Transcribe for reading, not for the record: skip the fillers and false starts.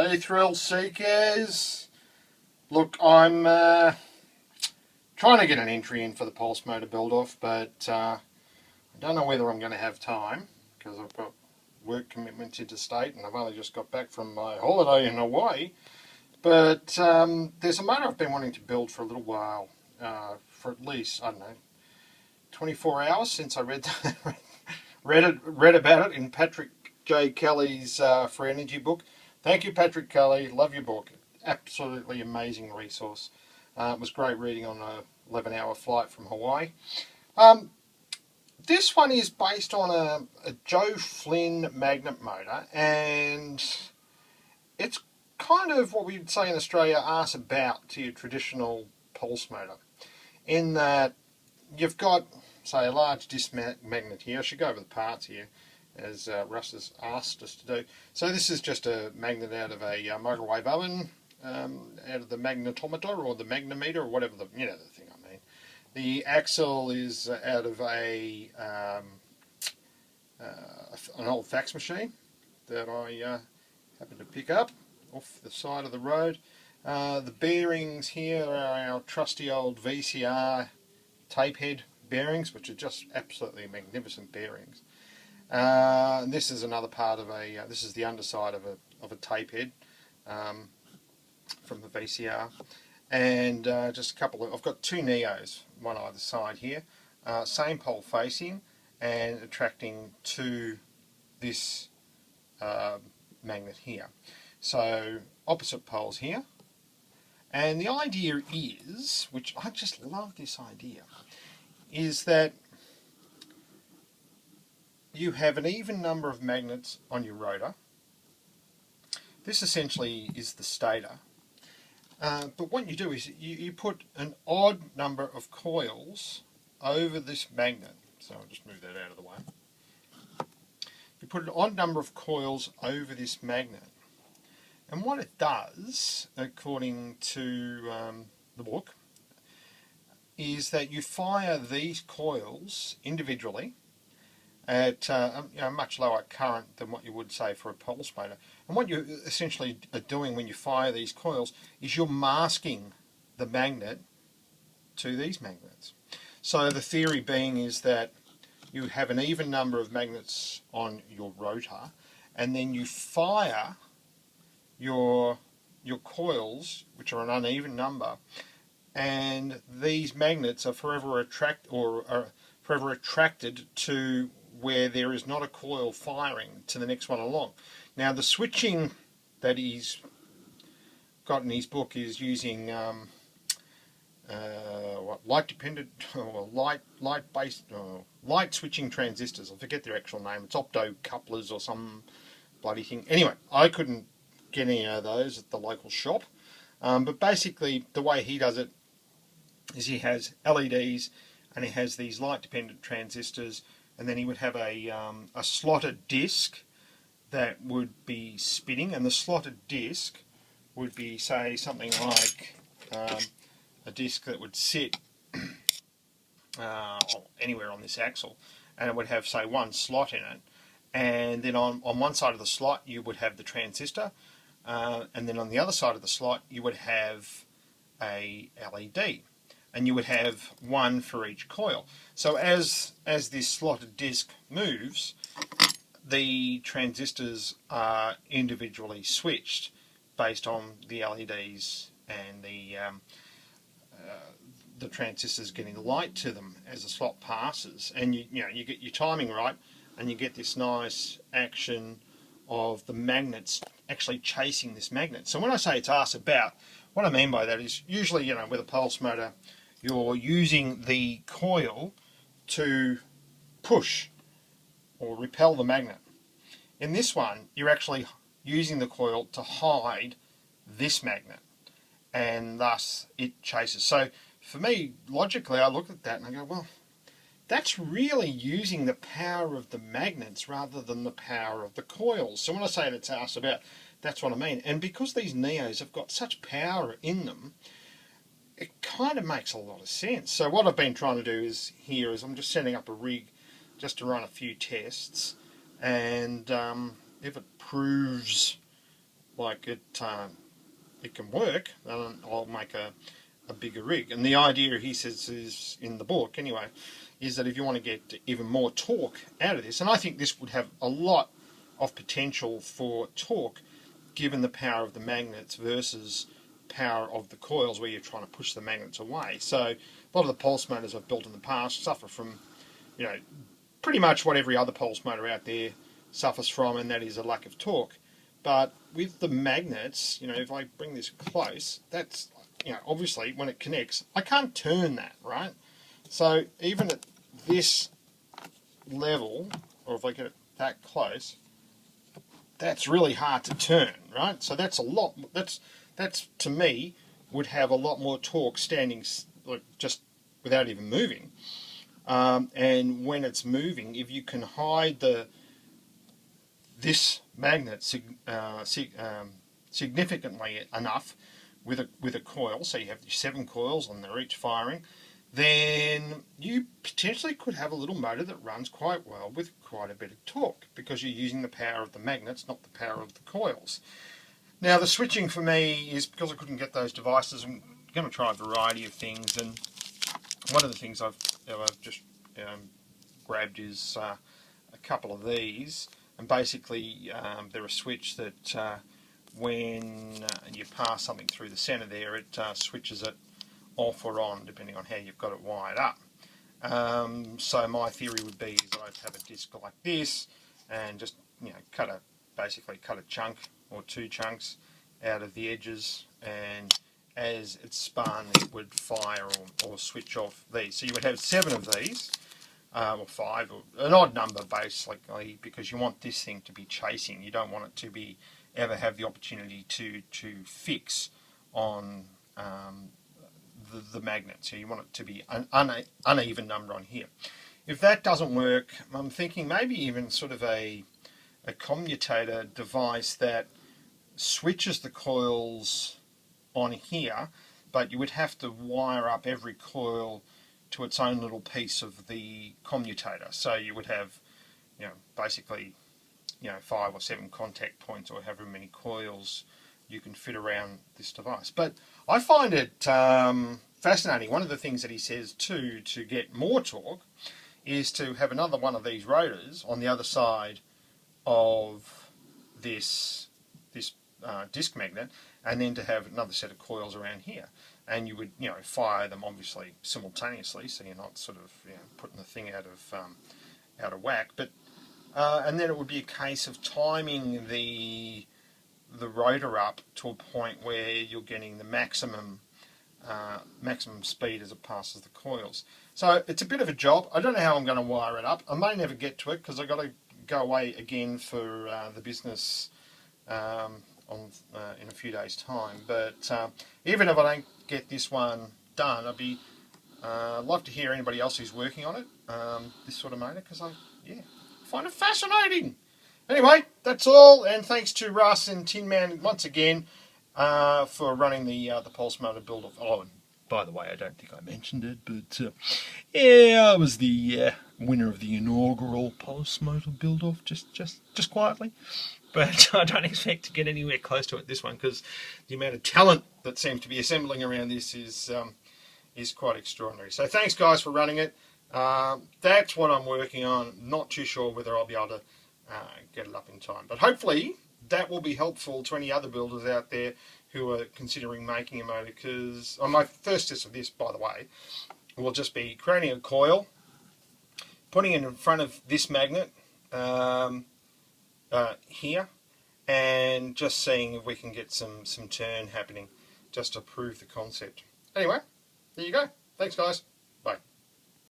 Hey thrill seekers, look, I'm trying to get an entry in for the Pulse Motor build-off, but I don't know whether I'm going to have time because I've got work commitments interstate and I've only just got back from my holiday in Hawaii. But there's a motor I've been wanting to build for a little while, for at least, I don't know, 24 hours since I read about it in Patrick J. Kelly's Free Energy book. Thank you, Patrick Kelly. Love your book. Absolutely amazing resource. It was great reading on an 11-hour flight from Hawaii. This one is based on a Joe Flynn magnet motor, and it's kind of what we'd say in Australia, arse about to your traditional pulse motor, in that you've got, say, a large disc magnet here. I should go over the parts here, as Russ has asked us to do. So this is just a magnet out of a microwave oven, out of the magnetometer or the magnometer or whatever the thing I mean. The axle is out of an old fax machine that I happened to pick up off the side of the road. The bearings here are our trusty old VCR tape head bearings, which are just absolutely magnificent bearings. And this is another part of this is the underside of a tape head from the VCR, and just a couple of, I've got two Neos, one either side here, same pole facing and attracting to this magnet here. So opposite poles here, and the idea is, which I just love this idea, is that you have an even number of magnets on your rotor. This essentially is the stator. But what you do is you put an odd number of coils over this magnet. So I'll just move that out of the way. You put an odd number of coils over this magnet. And what it does, according to the book, is that you fire these coils individually at a much lower current than what you would say for a pulse motor. And what you essentially are doing when you fire these coils is you're masking the magnet to these magnets. So the theory being is that you have an even number of magnets on your rotor, and then you fire your coils, which are an uneven number, and these magnets are forever attracted to where there is not a coil firing to the next one along. Now the switching that he's got in his book is using light dependent or light switching transistors. I forget their actual name. It's opto couplers or some bloody thing. Anyway, I couldn't get any of those at the local shop. But basically the way he does it is he has LEDs and he has these light dependent transistors, and then he would have a slotted disc that would be spinning, and the slotted disc would be, say, something like a disc that would sit anywhere on this axle, and it would have, say, one slot in it, and then on one side of the slot you would have the transistor, and then on the other side of the slot you would have a LED. And you would have one for each coil. So as this slotted disc moves, the transistors are individually switched based on the LEDs and the transistors getting light to them as the slot passes. And you get your timing right, and you get this nice action of the magnets actually chasing this magnet. So when I say it's arse about, what I mean by that is usually, with a pulse motor, you're using the coil to push or repel the magnet. In this one, you're actually using the coil to hide this magnet, and thus it chases. So for me, logically, I look at that and I go, well, that's really using the power of the magnets rather than the power of the coils. So when I say it's arse about, that's what I mean. And because these Neos have got such power in them, it kind of makes a lot of sense. So what I've been trying to do is I'm just setting up a rig just to run a few tests, and if it proves like it can work, then I'll make a bigger rig. And the idea, he says, is in the book anyway, is that if you want to get even more torque out of this, and I think this would have a lot of potential for torque given the power of the magnets versus power of the coils where you're trying to push the magnets away. So a lot of the pulse motors I've built in the past suffer from, you know, pretty much what every other pulse motor out there suffers from, and that is a lack of torque. But with the magnets, you know, if I bring this close, that's, you know, obviously when it connects, I can't turn that, right? So even at this level, or if I get it that close, that's really hard to turn, right? So that's a lot, that's to me, would have a lot more torque standing, like, just without even moving. And when it's moving, if you can hide this magnet significantly enough with a coil, so you have 7 coils and they're each firing, then you potentially could have a little motor that runs quite well with quite a bit of torque, because you're using the power of the magnets, not the power of the coils. Now the switching for me is, because I couldn't get those devices, I'm going to try a variety of things, and one of the things I've just grabbed is a couple of these, and basically they're a switch that when you pass something through the centre there, it switches it off or on depending on how you've got it wired up. So my theory would be is I'd have a disc like this and just, you know, basically cut a chunk or 2 chunks out of the edges, and as it's spun it would fire or switch off these. So you would have 7 of these, or 5, or an odd number basically, because you want this thing to be chasing. You don't want it to be ever have the opportunity to fix on the magnet. So you want it to be an uneven number on here. If that doesn't work, I'm thinking maybe even sort of a commutator device that switches the coils on here, but you would have to wire up every coil to its own little piece of the commutator. So you would have, you know, basically, you know, 5 or 7 contact points, or however many coils you can fit around this device. But I find it fascinating. One of the things that he says too, to get more torque, is to have another one of these rotors on the other side of this disc magnet, and then to have another set of coils around here. And you would, you know, fire them obviously simultaneously, so you're not sort of, you know, putting the thing out of whack. But and then it would be a case of timing the rotor up to a point where you're getting the maximum speed as it passes the coils. So it's a bit of a job. I don't know how I'm going to wire it up. I may never get to it because I've got to go away again for the business in a few days' time. But even if I don't get this one done, I'd love to hear anybody else who's working on it, this sort of motor, because I find it fascinating. Anyway, that's all, and thanks to Russ and Tin Man once again for running the pulse motor build-off. Oh, and by the way, I don't think I mentioned it, but yeah, I was the winner of the inaugural pulse motor build-off, just quietly. But I don't expect to get anywhere close to it this one, because the amount of talent that seems to be assembling around this is quite extraordinary. So thanks, guys, for running it. That's what I'm working on. Not too sure whether I'll be able to get it up in time, but hopefully that will be helpful to any other builders out there who are considering making a motor. Because on my first test of this, by the way, will just be creating a coil, putting it in front of this magnet here, and just seeing if we can get some turn happening, just to prove the concept. Anyway, there you go. Thanks, guys.